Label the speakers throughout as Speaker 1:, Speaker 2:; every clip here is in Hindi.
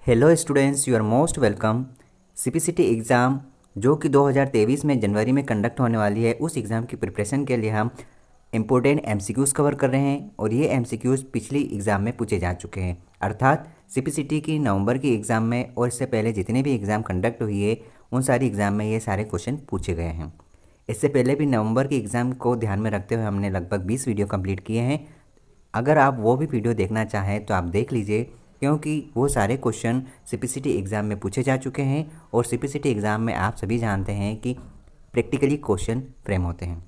Speaker 1: Hello students, you are most welcome. CPCT exam जो कि 2023 में जनवरी में कंडक्ट होने वाली है, उस एग्ज़ाम की प्रिपरेशन के लिए हम इम्पोर्टेंट एमसीक्यूज़ कवर कर रहे हैं और ये एमसीक्यूज़ पिछली एग्ज़ाम में पूछे जा चुके हैं। अर्थात सीपीसीटी की नवंबर की एग्ज़ाम में और इससे पहले जितने भी एग्ज़ाम कंडक्ट हुई है उन सारी एग्ज़ाम में ये सारे क्वेश्चन पूछे गए हैं। इससे पहले भी नवंबर की एग्ज़ाम को ध्यान में रखते हुए हमने लगभग 20 वीडियो कंप्लीट किए हैं। अगर आप वो भी वीडियो देखना चाहें तो आप देख लीजिए, क्योंकि वो सारे क्वेश्चन सीपीसीटी एग्ज़ाम में पूछे जा चुके हैं और सीपीसीटी एग्ज़ाम में आप सभी जानते हैं कि प्रैक्टिकली क्वेश्चन फ्रेम होते हैं।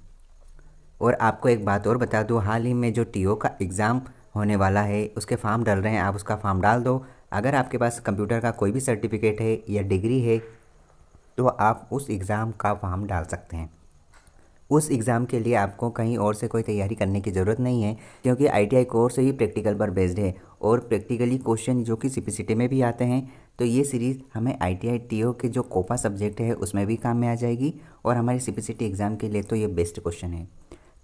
Speaker 1: और आपको एक बात और बता दूं, हाल ही में जो टीओ का एग्ज़ाम होने वाला है उसके फॉर्म डल रहे हैं, आप उसका फॉर्म डाल दो। अगर आपके पास कंप्यूटर का कोई भी सर्टिफिकेट है या डिग्री है तो आप उस एग्ज़ाम का फॉर्म डाल सकते हैं। उस एग्ज़ाम के लिए आपको कहीं और से कोई तैयारी करने की ज़रूरत नहीं है, क्योंकि आईटीआई कोर्स ही प्रैक्टिकल पर बेस्ड है और प्रैक्टिकली क्वेश्चन जो कि सीपीसीटी में भी आते हैं। तो ये सीरीज़ हमें आईटीआई टीओ के जो कोपा सब्जेक्ट है उसमें भी काम में आ जाएगी और हमारी सीपीसीटी एग्ज़ाम के लिए तो ये बेस्ट क्वेश्चन है।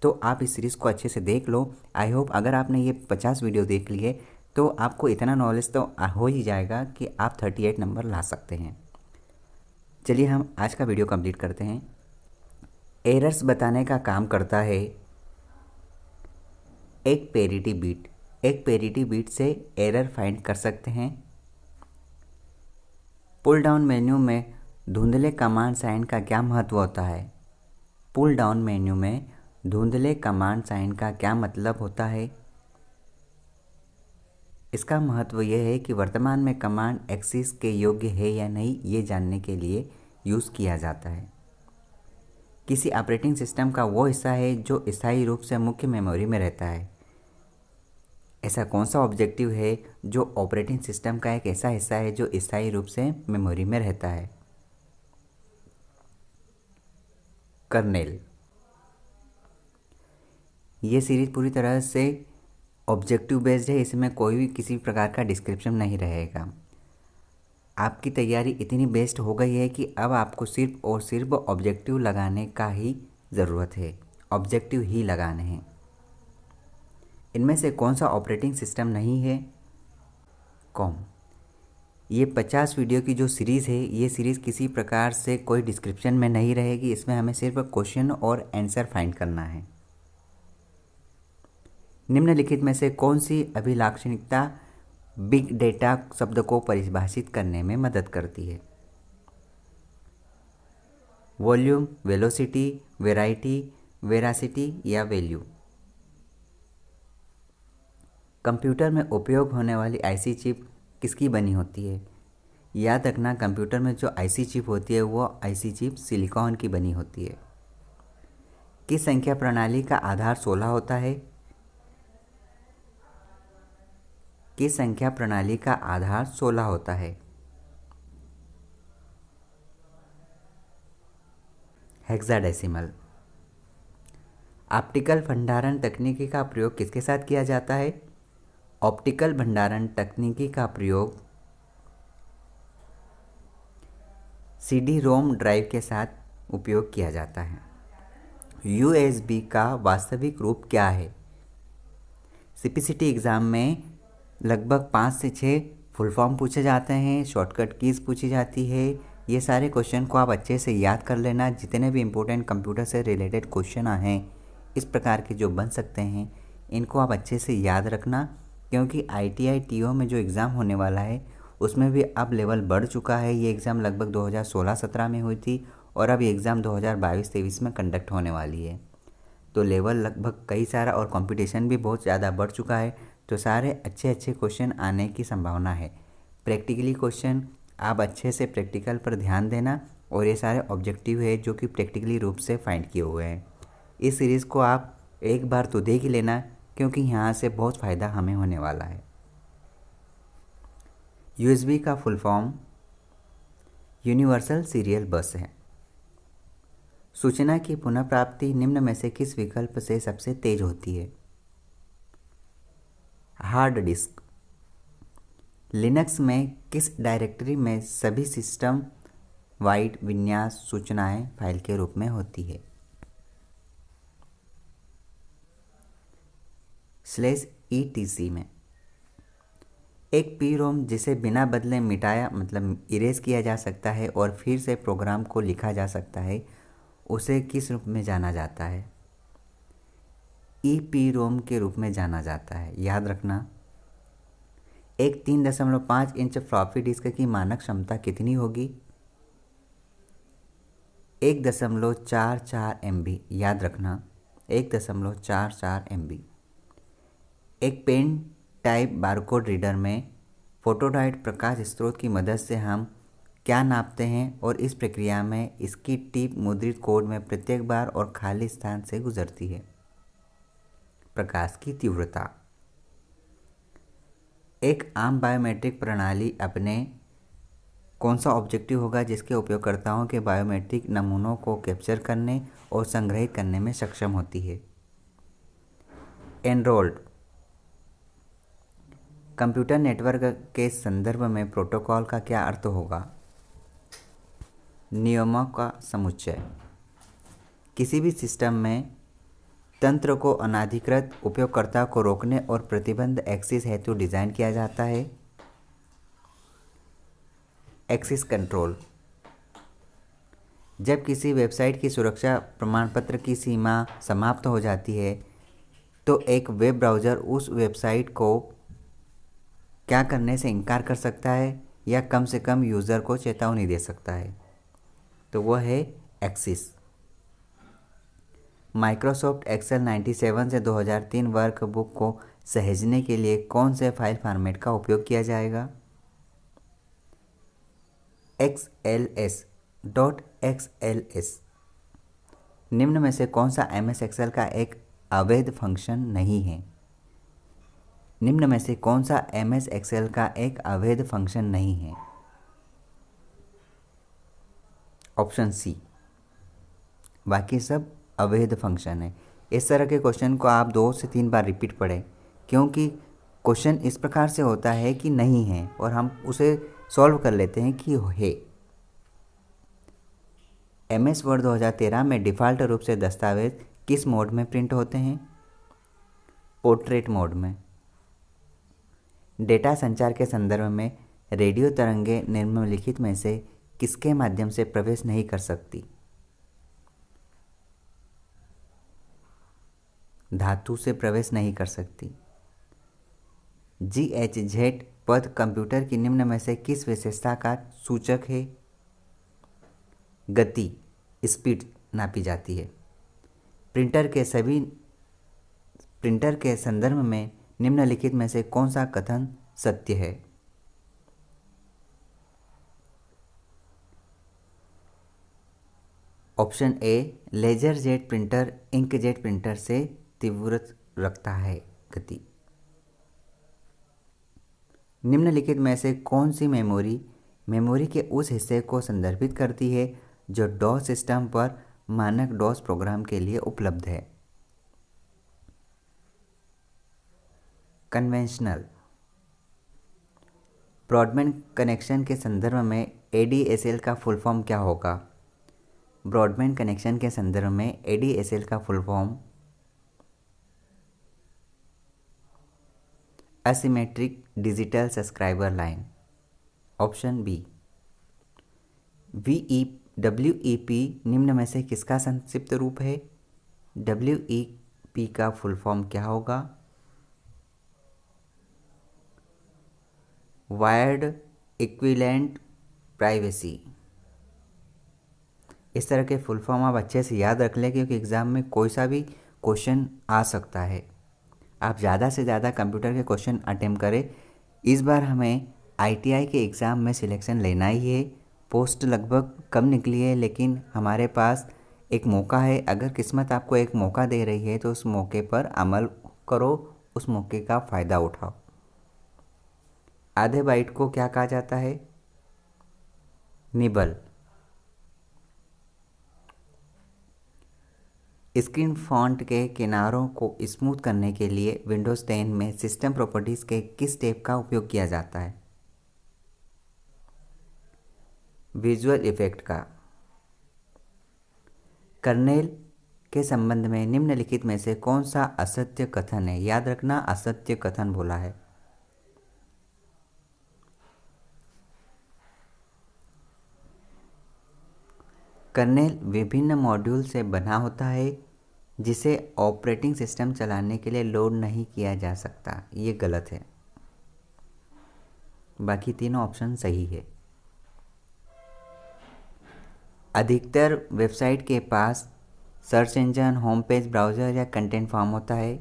Speaker 1: तो आप इस सीरीज़ को अच्छे से देख लो। आई होप अगर आपने ये 50 वीडियो देख लिए तो आपको इतना नॉलेज तो हो ही जाएगा कि आप 38 नंबर ला सकते हैं। चलिए हम आज का वीडियो कंप्लीट करते हैं। एरर्स बताने का काम करता है एक पेरिटी बीट। एक पेरिटी बीट से एरर फाइंड कर सकते हैं। पुल डाउन मेन्यू में धुंधले कमांड साइन का क्या महत्व होता है? पुल डाउन मेन्यू में धुंधले कमांड साइन का क्या मतलब होता है? इसका महत्व यह है कि वर्तमान में कमांड एक्सेस के योग्य है या नहीं, ये जानने के लिए यूज़ किया जाता है। किसी ऑपरेटिंग सिस्टम का वो हिस्सा है जो स्थायी रूप से मुख्य मेमोरी में रहता है। ऐसा कौन सा ऑब्जेक्टिव है जो ऑपरेटिंग सिस्टम का एक ऐसा हिस्सा है जो स्थायी रूप से मेमोरी में रहता है? कर्नेल। ये सीरीज पूरी तरह से ऑब्जेक्टिव बेस्ड है, इसमें कोई भी किसी प्रकार का डिस्क्रिप्शन नहीं रहेगा। आपकी तैयारी इतनी बेस्ट हो गई है कि अब आपको सिर्फ और सिर्फ ऑब्जेक्टिव लगाने का ही ज़रूरत है। ऑब्जेक्टिव ही लगाने हैं। इनमें से कौन सा ऑपरेटिंग सिस्टम नहीं है? कॉम। ये 50 वीडियो की जो सीरीज़ है, ये सीरीज़ किसी प्रकार से कोई डिस्क्रिप्शन में नहीं रहेगी। इसमें हमें सिर्फ क्वेश्चन और आंसर फाइंड करना है। निम्नलिखित में से कौन सी अभिलाक्षणिकता बिग डेटा शब्द को परिभाषित करने में मदद करती है? वॉल्यूम, वेलोसिटी, वेराइटी, वेरासिटी या वैल्यू। कंप्यूटर में उपयोग होने वाली आईसी चिप किसकी बनी होती है? याद रखना, कंप्यूटर में जो आईसी चिप होती है वो आईसी चिप सिलिकॉन की बनी होती है। किस संख्या प्रणाली का आधार 16 होता है? किस संख्या प्रणाली का आधार 16 होता है? हेक्साडेसिमल। ऑप्टिकल भंडारण तकनीकी का प्रयोग किसके साथ किया जाता है? ऑप्टिकल भंडारण तकनीकी का प्रयोग सीडी रोम ड्राइव के साथ उपयोग किया जाता है। यूएसबी का वास्तविक रूप क्या है? सीपीसीटी एग्ज़ाम में लगभग 5 से 6 फुल फॉर्म पूछे जाते हैं, शॉर्टकट कीज़ पूछी जाती है। ये सारे क्वेश्चन को आप अच्छे से याद कर लेना। जितने भी इम्पोर्टेंट कंप्यूटर से रिलेटेड क्वेश्चन हैं इस प्रकार के जो बन सकते हैं, इनको आप अच्छे से याद रखना, क्योंकि आईटीआई टीओ में जो एग्ज़ाम होने वाला है उसमें भी अब लेवल बढ़ चुका है। ये एग्ज़ाम लगभग 2016-17 में हुई थी और अब ये एग्ज़ाम 2022-23 में कंडक्ट होने वाली है। तो लेवल लगभग कई सारा और कंपटीशन भी बहुत ज़्यादा बढ़ चुका है। तो सारे अच्छे अच्छे क्वेश्चन आने की संभावना है। प्रैक्टिकली क्वेश्चन आप अच्छे से प्रैक्टिकल पर ध्यान देना और ये सारे ऑब्जेक्टिव है जो कि प्रैक्टिकली रूप से फाइंड किए हुए हैं। इस सीरीज़ को आप एक बार तो देख ही लेना, क्योंकि यहाँ से बहुत फ़ायदा हमें होने वाला है। यूएसबी का फुल फॉर्म यूनिवर्सल सीरियल बस है। सूचना की पुनः प्राप्ति निम्न में से किस विकल्प से सबसे तेज होती है? Hard disk. लिनक्स में किस डायरेक्टरी में सभी सिस्टम वाइड विन्यास सूचनाएं फाइल के रूप में होती है? /etc में। एक पी रोम जिसे बिना बदले मिटाया मतलब इरेज किया जा सकता है और फिर से प्रोग्राम को लिखा जा सकता है, उसे किस रूप में जाना जाता है? ई पी रोम के रूप में जाना जाता है। याद रखना। एक 3.5 इंच फ्लॉपी डिस्क की मानक क्षमता कितनी होगी? 1.44 MB। याद रखना, 1.44 MB। एक पेन टाइप बारकोड रीडर में फोटोडायोड प्रकाश स्रोत की मदद से हम क्या नापते हैं और इस प्रक्रिया में इसकी टिप मुद्रित कोड में प्रत्येक बार और खाली स्थान से गुजरती है? प्रकाश की तीव्रता। एक आम बायोमेट्रिक प्रणाली अपने कौन सा ऑब्जेक्टिव होगा जिसके उपयोगकर्ताओं के बायोमेट्रिक नमूनों को कैप्चर करने और संग्रहित करने में सक्षम होती है? एनरोल्ड। कंप्यूटर नेटवर्क के संदर्भ में प्रोटोकॉल का क्या अर्थ होगा? नियमों का समुच्चय। किसी भी सिस्टम में तंत्र को अनाधिकृत उपयोगकर्ता को रोकने और प्रतिबंध एक्सेस हेतु डिज़ाइन किया जाता है। Access control. जब किसी वेबसाइट की सुरक्षा प्रमाणपत्र की सीमा समाप्त हो जाती है तो एक वेब ब्राउज़र उस वेबसाइट को क्या करने से इनकार कर सकता है या कम से कम यूज़र को चेतावनी दे सकता है? तो वह है एक्सेस। माइक्रोसॉफ्ट एक्सेल 97 से 2003 वर्कबुक को सहेजने के लिए कौन से फाइल फॉर्मेट का उपयोग किया जाएगा? XLS.XLS। निम्न में से कौन सा MS एक्सेल का एक अवैध फंक्शन नहीं है? निम्न में से कौन सा MS एक्सेल का एक अवैध फंक्शन नहीं है? ऑप्शन सी, बाकी सब अवैध फंक्शन है। इस तरह के क्वेश्चन को आप 2 से 3 बार रिपीट पढ़ें, क्योंकि क्वेश्चन इस प्रकार से होता है कि नहीं है और हम उसे सॉल्व कर लेते हैं कि है। MS वर्ड 2013 में डिफ़ॉल्ट रूप से दस्तावेज किस मोड में प्रिंट होते हैं? पोर्ट्रेट मोड में। डेटा संचार के संदर्भ में रेडियो तरंगें निम्नलिखित में से किसके माध्यम से प्रवेश नहीं कर सकती? धातु से प्रवेश नहीं कर सकती। GHZ पद कंप्यूटर की निम्न में से किस विशेषता का सूचक है? गति, स्पीड नापी जाती है। प्रिंटर के संदर्भ में निम्नलिखित में से कौन सा कथन सत्य है? Option A, laser jet printer inkjet printer से तीव्र रखता है गति। निम्नलिखित में से कौन सी मेमोरी के उस हिस्से को संदर्भित करती है जो डॉस सिस्टम पर मानक डॉस प्रोग्राम के लिए उपलब्ध है? कन्वेंशनल। ब्रॉडबैंड कनेक्शन के संदर्भ में ADSL का फुल फॉर्म क्या होगा? ब्रॉडबैंड कनेक्शन के संदर्भ में ADSL का full form asymmetric digital subscriber line. Option B. WEP निम्न में से किसका संक्षिप्त रूप है? WEP का फुल फॉर्म क्या होगा? Wired equivalent privacy. इस तरह के फुल फॉर्म आप अच्छे से याद रख लें, क्योंकि एग्ज़ाम में कोई सा भी क्वेश्चन आ सकता है। आप ज़्यादा से ज़्यादा कंप्यूटर के क्वेश्चन अटेम्प्ट करें। इस बार हमें ITI के एग्ज़ाम में सिलेक्शन लेना ही है। पोस्ट लगभग कम निकली है, लेकिन हमारे पास एक मौका है। अगर किस्मत आपको एक मौका दे रही है तो उस मौके पर अमल करो, उस मौके का फ़ायदा उठाओ। आधे बाइट को क्या कहा जाता है? निबल। स्क्रीन फॉन्ट के किनारों को स्मूथ करने के लिए विंडोज़ 10 में सिस्टम प्रॉपर्टीज़ के किस टैब का उपयोग किया जाता है? विजुअल इफेक्ट का। कर्नेल के संबंध में निम्नलिखित में से कौन सा असत्य कथन है? याद रखना, असत्य कथन बोला है। कर्नेल विभिन्न मॉड्यूल से बना होता है जिसे ऑपरेटिंग सिस्टम चलाने के लिए लोड नहीं किया जा सकता। ये गलत है, बाकी तीनों ऑप्शन सही है। अधिकतर वेबसाइट के पास search engine, home page, browser या कंटेंट फॉर्म होता है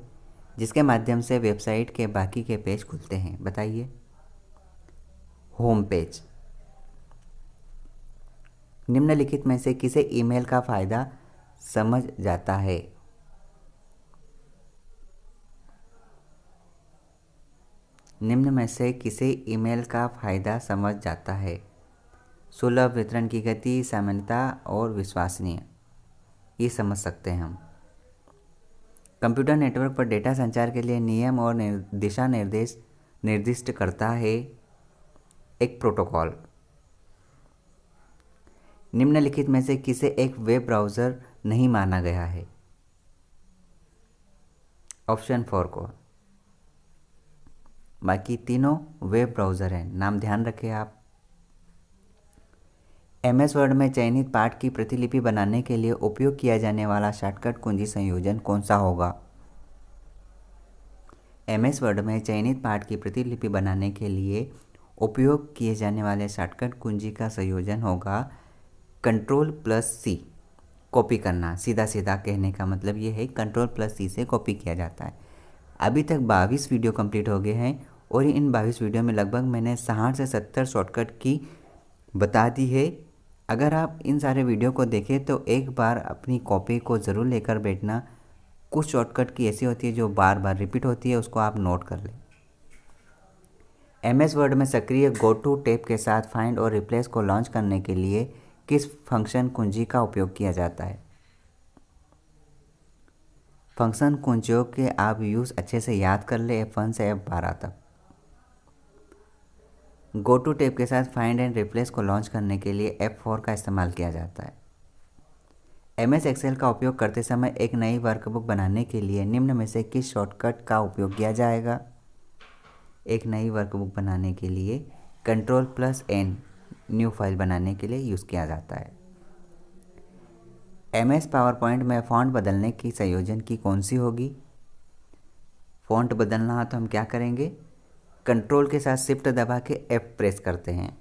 Speaker 1: जिसके माध्यम से वेबसाइट के बाकी के पेज खुलते हैं। बताइए। Home page. निम्नलिखित में से किसे ईमेल का फ़ायदा समझ जाता है? निम्न में से किसे ईमेल का फ़ायदा समझ जाता है? सुलभ, वितरण की गति, सामान्यता और विश्वसनीय। ये समझ सकते हैं हम। कंप्यूटर नेटवर्क पर डेटा संचार के लिए नियम और दिशा निर्देश निर्दिष्ट करता है एक प्रोटोकॉल। निम्नलिखित में से किसे एक वेब ब्राउज़र नहीं माना गया है? ऑप्शन 4 को। बाकी तीनों वेब ब्राउज़र हैं, नाम ध्यान रखें आप। MS वर्ड में चयनित पाठ की प्रतिलिपि बनाने के लिए उपयोग किया जाने वाला शॉर्टकट कुंजी संयोजन कौन सा होगा? MS वर्ड में चयनित पाठ की प्रतिलिपि बनाने के लिए उपयोग किए जाने वाले शॉर्टकट कुंजी का संयोजन होगा Ctrl+C। कॉपी करना, सीधा सीधा कहने का मतलब ये है Ctrl+C से कॉपी किया जाता है। अभी तक 22 वीडियो कंप्लीट हो गए हैं और इन 22 वीडियो में लगभग मैंने 60 से 70 शॉर्टकट की बता दी है। अगर आप इन सारे वीडियो को देखें तो एक बार अपनी कॉपी को ज़रूर लेकर बैठना। कुछ शॉर्टकट की ऐसी होती है जो बार बार रिपीट होती है, उसको आप नोट कर लें। MS वर्ड में सक्रिय गो टू टैब के साथ फाइंड और रिप्लेस को लॉन्च करने के लिए किस फंक्शन कुंजी का उपयोग किया जाता है? फंक्शन कुंजियों के आप यूज़ अच्छे से याद कर ले, F1 से F12 तक। गो टू टैब के साथ फाइंड एंड रिप्लेस को लॉन्च करने के लिए F4 का इस्तेमाल किया जाता है। MS एक्सेल का उपयोग करते समय एक नई वर्कबुक बनाने के लिए निम्न में से किस शॉर्टकट का उपयोग किया जाएगा? एक नई वर्कबुक बनाने के लिए Ctrl+N न्यू फाइल बनाने के लिए यूज़ किया जाता है। MS पावर पॉइंट में फ़ॉन्ट बदलने की संयोजन की कौन सी होगी? फ़ॉन्ट बदलना हो तो हम क्या करेंगे? कंट्रोल के साथ शिफ्ट दबा के F प्रेस करते हैं।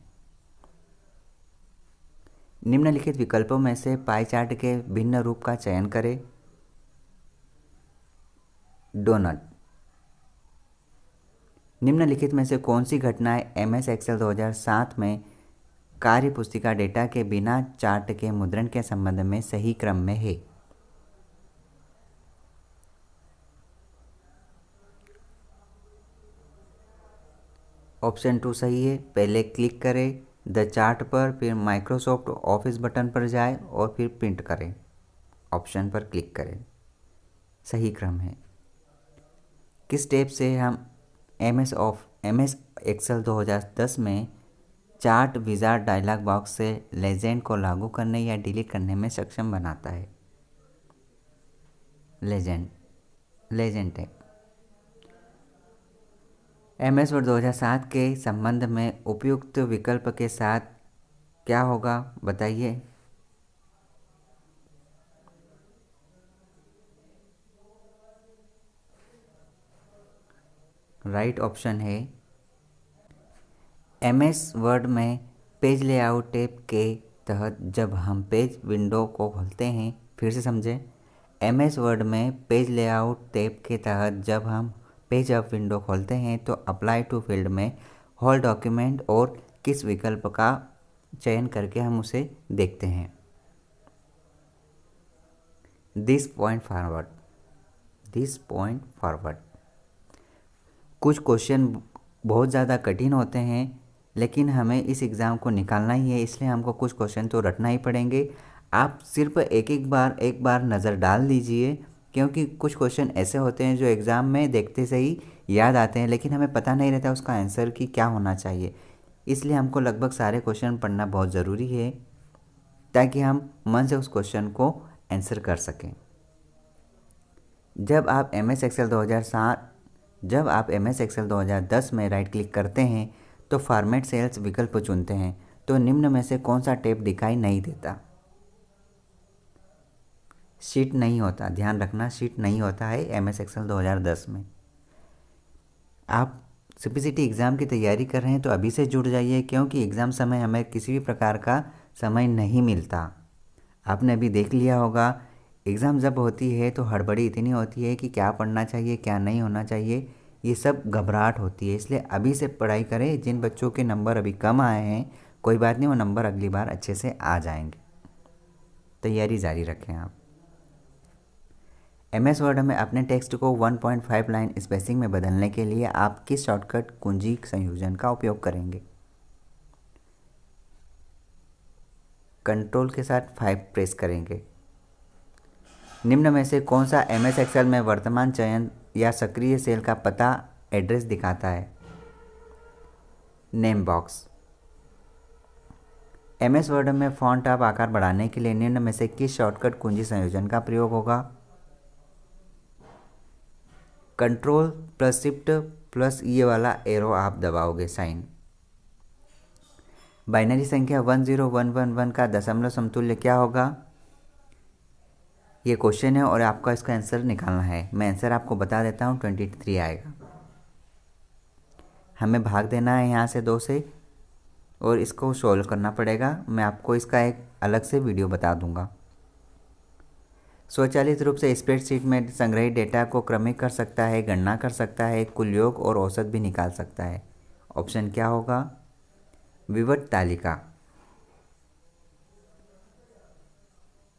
Speaker 1: निम्नलिखित विकल्पों में से पाई चार्ट के भिन्न रूप का चयन करें। डोनट। निम्नलिखित में से कौन सी घटनाएं MS एक्सेल 2007 में कार्य पुस्तिका डेटा के बिना चार्ट के मुद्रण के संबंध में सही क्रम में है? ऑप्शन 2 सही है। पहले क्लिक करें द चार्ट पर, फिर माइक्रोसॉफ्ट ऑफिस बटन पर जाएं और फिर प्रिंट करें। ऑप्शन पर क्लिक करें, सही क्रम है। किस स्टेप से हम MS एक्सेल 2010 में चार्ट विजार्ड डायलॉग बॉक्स से लेजेंड को लागू करने या डिलीट करने में सक्षम बनाता है? Legend tab. MS वर्ड 2007 के संबंध में उपयुक्त विकल्प के साथ क्या होगा? बताइए। राइट ऑप्शन है MS वर्ड में पेज लेआउट टैब के तहत जब हम पेज विंडो को खोलते हैं, फिर से समझें। MS वर्ड में पेज लेआउट टैब के तहत जब हम पेज अप विंडो खोलते हैं तो अप्लाई टू फील्ड में होल डॉक्यूमेंट और किस विकल्प का चयन करके हम उसे देखते हैं? This point forward. कुछ क्वेश्चन बहुत ज़्यादा कठिन होते हैं, लेकिन हमें इस एग्ज़ाम को निकालना ही है, इसलिए हमको कुछ क्वेश्चन तो रटना ही पड़ेंगे। आप सिर्फ एक बार नज़र डाल दीजिए, क्योंकि कुछ क्वेश्चन ऐसे होते हैं जो एग्ज़ाम में देखते से ही याद आते हैं, लेकिन हमें पता नहीं रहता उसका आंसर कि क्या होना चाहिए। इसलिए हमको लगभग सारे क्वेश्चन पढ़ना बहुत ज़रूरी है ताकि हम मन से उस क्वेश्चन को आंसर कर सकें। जब आप MS एक्सेल 2010 में राइट क्लिक करते हैं तो फॉर्मेट सेल्स विकल्प चुनते हैं, तो निम्न में से कौन सा टैब दिखाई नहीं देता? शीट नहीं होता, ध्यान रखना, शीट नहीं होता है MS एक्सेल 2010 में। आप CPCT एग्ज़ाम की तैयारी कर रहे हैं तो अभी से जुड़ जाइए, क्योंकि एग्ज़ाम समय हमें किसी भी प्रकार का समय नहीं मिलता। आपने अभी देख लिया होगा, एग्ज़ाम जब होती है तो हड़बड़ी इतनी होती है कि क्या पढ़ना चाहिए, क्या नहीं होना चाहिए, ये सब घबराहट होती है। इसलिए अभी से पढ़ाई करें। जिन बच्चों के नंबर अभी कम आए हैं, कोई बात नहीं, वो नंबर अगली बार अच्छे से आ जाएंगे। तैयारी जारी रखें आप। MS वर्ड में अपने टेक्स्ट को 1.5 लाइन स्पेसिंग में बदलने के लिए आप किस शॉर्टकट कुंजी संयोजन का उपयोग करेंगे? कंट्रोल के साथ 5 प्रेस करेंगे। निम्न में से कौन सा MS एक्सेल में वर्तमान चयन या सक्रिय सेल का पता एड्रेस दिखाता है? Name box. MS वर्ड में फॉन्ट आप आकार बढ़ाने के लिए निम्न में से किस शॉर्टकट कुंजी संयोजन का प्रयोग होगा? कंट्रोल प्लस शिफ्ट प्लस ये वाला एरो आप दबाओगे, साइन। बाइनरी संख्या 10111 का दशमलव समतुल्य क्या होगा? ये क्वेश्चन है और आपका इसका आंसर निकालना है। मैं आंसर आपको बता देता हूँ, 23 आएगा। हमें भाग देना है यहाँ से 2 से और इसको सॉल्व करना पड़ेगा। मैं आपको इसका एक अलग से वीडियो बता दूंगा। स्वचालित रूप से स्प्रेडशीट में संग्रहित डेटा को क्रमिक कर सकता है, गणना कर सकता है, कुल योग और औसत भी निकाल सकता है। ऑप्शन क्या होगा? विवट तालिका।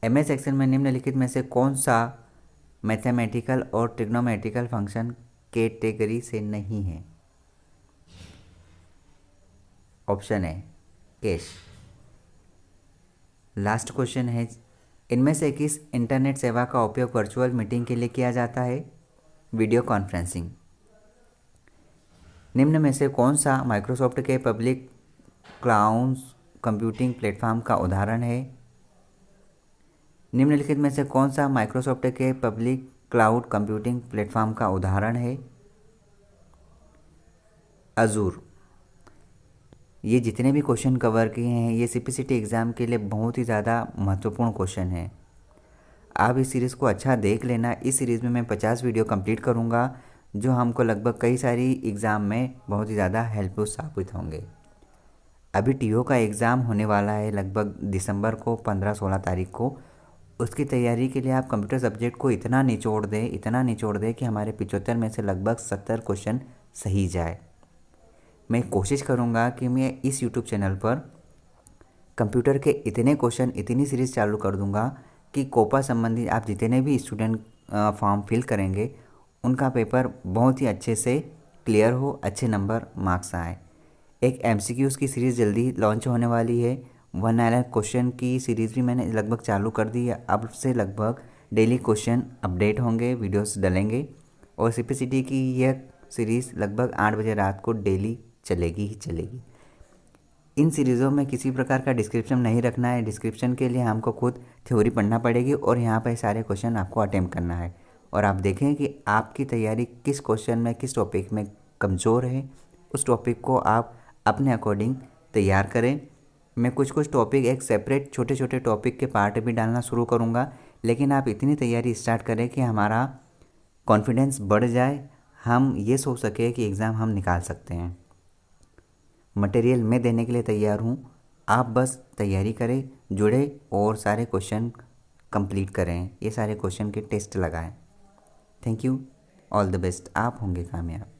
Speaker 1: MS एक्सेल में निम्नलिखित में से कौन सा मैथमेटिकल और ट्रिग्नोमेट्रिकल फंक्शन कैटेगरी से नहीं है? ऑप्शन है कैश। लास्ट क्वेश्चन है, इनमें से किस इंटरनेट सेवा का उपयोग वर्चुअल मीटिंग के लिए किया जाता है? Video conferencing. निम्न में से कौन सा माइक्रोसॉफ्ट के पब्लिक क्लाउड कंप्यूटिंग प्लेटफॉर्म का उदाहरण है? निम्नलिखित में से कौन सा माइक्रोसॉफ्ट के पब्लिक क्लाउड कंप्यूटिंग प्लेटफॉर्म का उदाहरण है? अजूर। ये जितने भी क्वेश्चन कवर किए हैं, ये CPCT एग्ज़ाम के लिए बहुत ही ज़्यादा महत्वपूर्ण क्वेश्चन है। आप इस सीरीज़ को अच्छा देख लेना। इस सीरीज़ में मैं 50 वीडियो कंप्लीट करूँगा, जो हमको लगभग कई सारी एग्ज़ाम में बहुत ही ज़्यादा हेल्पफुल साबित होंगे। अभी TO का एग्ज़ाम होने वाला है लगभग दिसंबर को, 15-16 तारीख को। उसकी तैयारी के लिए आप कंप्यूटर सब्जेक्ट को इतना निचोड़ दें कि हमारे 75 में से लगभग 70 क्वेश्चन सही जाए। मैं कोशिश करूँगा कि मैं इस YouTube चैनल पर कंप्यूटर के इतने क्वेश्चन, इतनी सीरीज़ चालू कर दूँगा कि कोपा संबंधी आप जितने भी स्टूडेंट फॉर्म फिल करेंगे, उनका पेपर बहुत ही अच्छे से क्लियर हो, अच्छे नंबर मार्क्स आए। एक MCQs की सीरीज़ जल्दी लॉन्च होने वाली है। 1 क्वेश्चन की सीरीज़ भी मैंने लगभग चालू कर दी है। अब से लगभग डेली क्वेश्चन अपडेट होंगे, वीडियोस डलेंगे और CPCT की यह सीरीज़ लगभग 8 बजे रात को डेली चलेगी ही चलेगी। इन सीरीज़ों में किसी प्रकार का डिस्क्रिप्शन नहीं रखना है। डिस्क्रिप्शन के लिए हमको खुद थ्योरी पढ़ना पड़ेगी और यहाँ पर सारे क्वेश्चन आपको अटेम्प्ट करना है। और आप देखें कि आपकी तैयारी किस क्वेश्चन में, किस टॉपिक में कमज़ोर है, उस टॉपिक को आप अपने अकॉर्डिंग तैयार करें। मैं कुछ टॉपिक एक सेपरेट छोटे छोटे टॉपिक के पार्ट भी डालना शुरू करूँगा, लेकिन आप इतनी तैयारी स्टार्ट करें कि हमारा कॉन्फिडेंस बढ़ जाए, हम ये सोच सके कि एग्ज़ाम हम निकाल सकते हैं। मटेरियल मैं देने के लिए तैयार हूँ, आप बस तैयारी करें, जुड़े और सारे क्वेश्चन कंप्लीट करें। ये सारे क्वेश्चन के टेस्ट लगाएं। Thank you, all the best. आप होंगे कामयाब।